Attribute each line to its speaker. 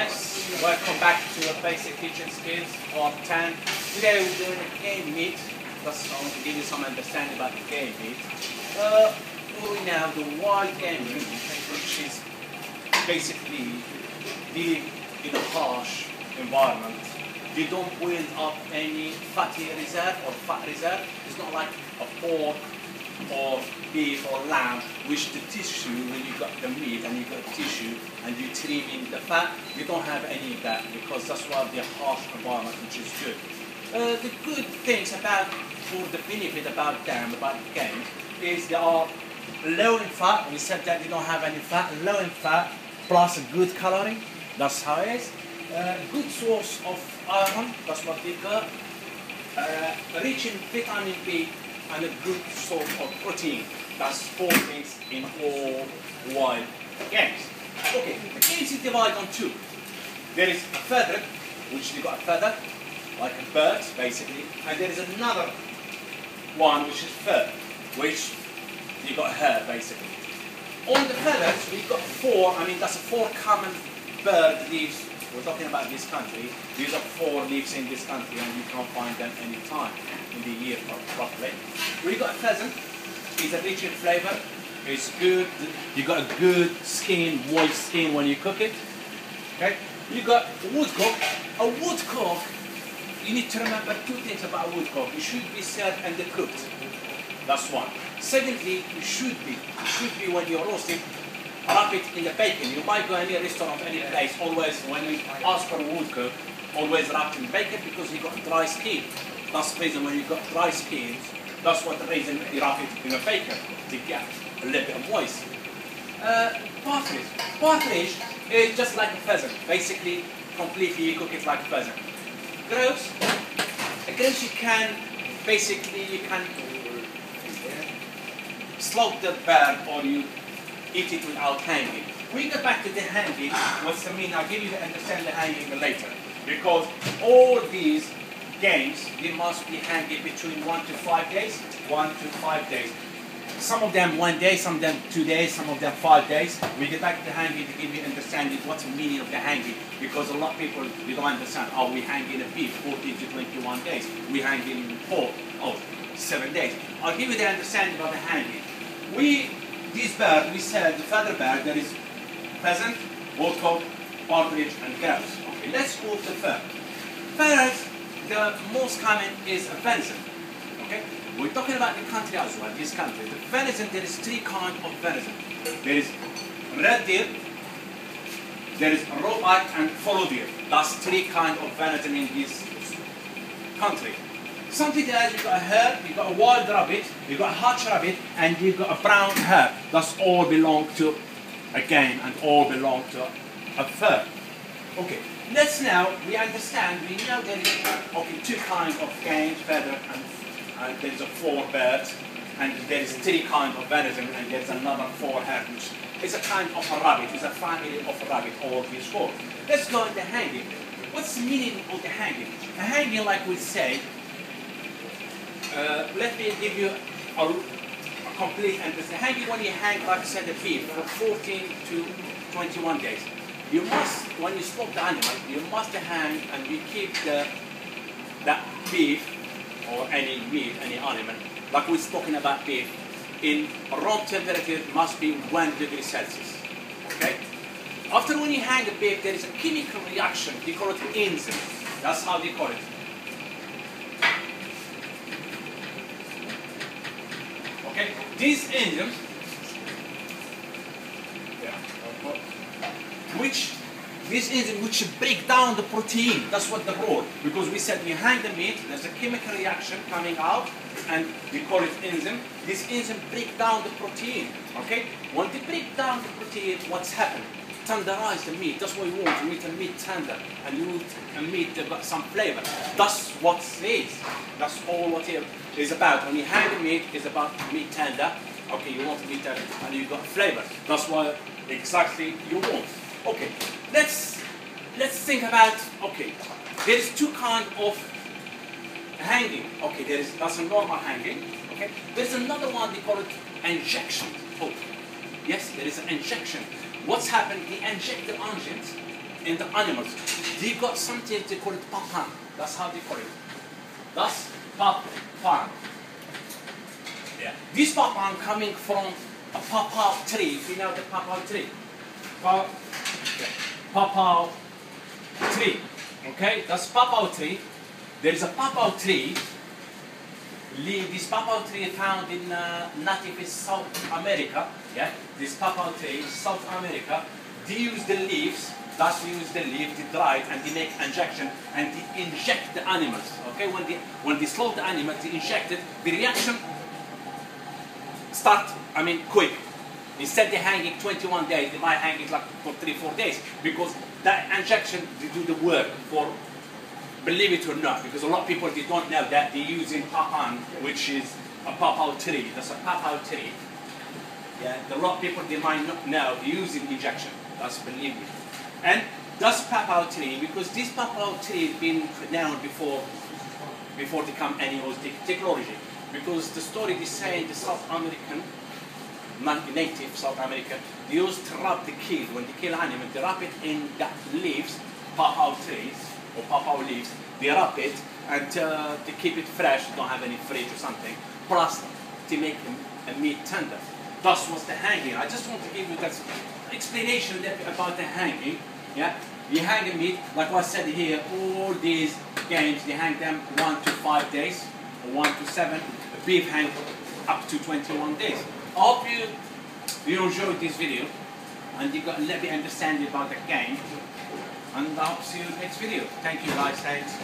Speaker 1: guys, welcome back to Basic Kitchen Skills Part 10. Today we're doing a game meat. Just I want to give you some understanding about the game meat. We now have the wild game meat, which is basically living in a harsh environment. They don't build up any fatty reserve or fat reserve. It's not like a pork or beef or lamb, which the tissue, when you got the meat and you got tissue and you trim in the fat, you don't have any of that because that's why they're harsh environment, which is good. The good things about, or the benefit about them, about the games, is they are low in fat. We said that they don't have any fat, low in fat, plus a good calorie. That's how it is. Good source of iron, that's what they got. Rich in vitamin B and a good source of protein. That's 4 things in all wild games. Okay, the games is divided on 2. There is a feather, which they got a feather, like a bird, basically, and there is another one which is fur, which you got hair, basically. On the feathers, we've got 4. I mean, that's 4 common bird leaves. We're talking about this country. These are 4 leaves in this country, and you can't find them any time in the year properly. We got a pheasant. It's a rich in flavor. It's good. You got a good skin, moist skin when you cook it. Okay. You got woodcock. A woodcock. You need to remember 2 things about a woodcock. It should be served and cooked. That's one. Secondly, it should be when you're roasting, wrap it in the bacon. You might go any restaurant, any place, always when you ask for a woodcock, always wrapped in bacon because you got dry skin. That's the reason when you got dry skins, that's what the reason you wrap it in a bacon, to get a little bit of moist. Partridge. Partridge is just like a pheasant. Basically, completely you cook it like a pheasant. Grouse. A grouse you can slaughter the bird or you eat it without hanging. We go back to the hanging. What's the mean? I'll give you the understand the hanging later. Because all these games, they must be hanging between 1 to 5 days. 1 to 5 days. Some of them 1 day, some of them 2 days, some of them 5 days. We get back to the hanging to give you understanding what's the meaning of the hanging. Because a lot of people, they don't understand how we hang in a beef 14 to 21 days. We hang in pork, 7 days. I'll give you the understanding about the hanging. This bird, we said, the feather bird, there is pheasant, woodcock, partridge, and grouse. Okay, let's go to the fur. Furs, the most common is a venison. Okay, we're talking about the country as well, this country. The venison, there is 3 kinds of venison. There is red deer, there is roebuck, and fallow deer. That's 3 kinds of venison in this country. Something else, you got a hare, you got a wild rabbit, you got a hutch rabbit, and you got a brown hare. That's all belong to a game and all belong to a fur. Okay, let's now, we understand, we know there is 2 kinds of game, feather, and there's 4 birds, and there's 3 kinds of venison, and there's another 4 hare, which is a kind of a rabbit, it's a family of a rabbit, all these 4. Let's go into hanging. What's the meaning of the hanging? A hanging, like we say, let me give you a complete understanding. Hanging, when you hang, like I said, the beef for 14 to 21 days. You must, when you slaughter the animal, you must hang and you keep that beef or any meat, any animal, like we're talking about beef, in room temperature must be 1 degree Celsius. Okay? After when you hang the beef, there is a chemical reaction. They call it enzyme. That's how they call it. Okay, these enzymes, which break down the protein. That's what the role. Because we said you hang the meat, there's a chemical reaction coming out, and we call it enzyme. This enzyme break down the protein. Okay, when they break down the protein, what's happened? Tenderize the meat. That's what you want. You need the meat tender, and you want a meat that got some flavor. That's what it is. That's all what it is about. When you hang the meat, it's about meat tender. Okay, you want meat tender, and you got flavor. That's what exactly you want. Okay, let's think about. Okay, there is 2 kinds of hanging. Okay, that's a normal hanging. Okay, there's another one they call it injection. Oh, yes, there is an injection. What's happened? They inject the onions in the animals. They got something they call it papan. That's how they call it. That's papan. Yeah. This papan coming from a papaw tree. You know the papaw tree? Papaw tree. Okay, that's papaw tree. There is a papaw tree. This papaw tree found in native in South America. Yeah, this papaw tree is South America. They use the leaves. That's they use the leaves. They dry it and they make injection and they inject the animals. Okay, when they slaughter the animals, they inject it. The reaction start. Quick. Instead they hang it 21 days. They might hang it like for 3-4 days because that injection they do the work for. Believe it or not, because a lot of people they don't know that they're using papan, which is a papaw tree. That's a papaw tree. Yeah, a lot of people they might not know they're using injection. That's believe me. And that's papaw tree because this papaw tree has been known before they come any technology. Because the story they say the South American, native South American, they used to wrap the kill when they kill animal. They wrap it in the leaves, papaw trees. Or papaw leaves, they wrap it and to keep it fresh, don't have any fridge or something, plus to make a meat tender. That was the hanging. I just want to give you that explanation about the hanging. Yeah, you hang a meat, like I said here, all these games, they hang them 1 to 5 days, or 1 to 7. The beef hang up to 21 days. I hope you enjoyed this video and you got a little bit understanding about the game. And I'll see you in the next video. Thank you guys, thanks.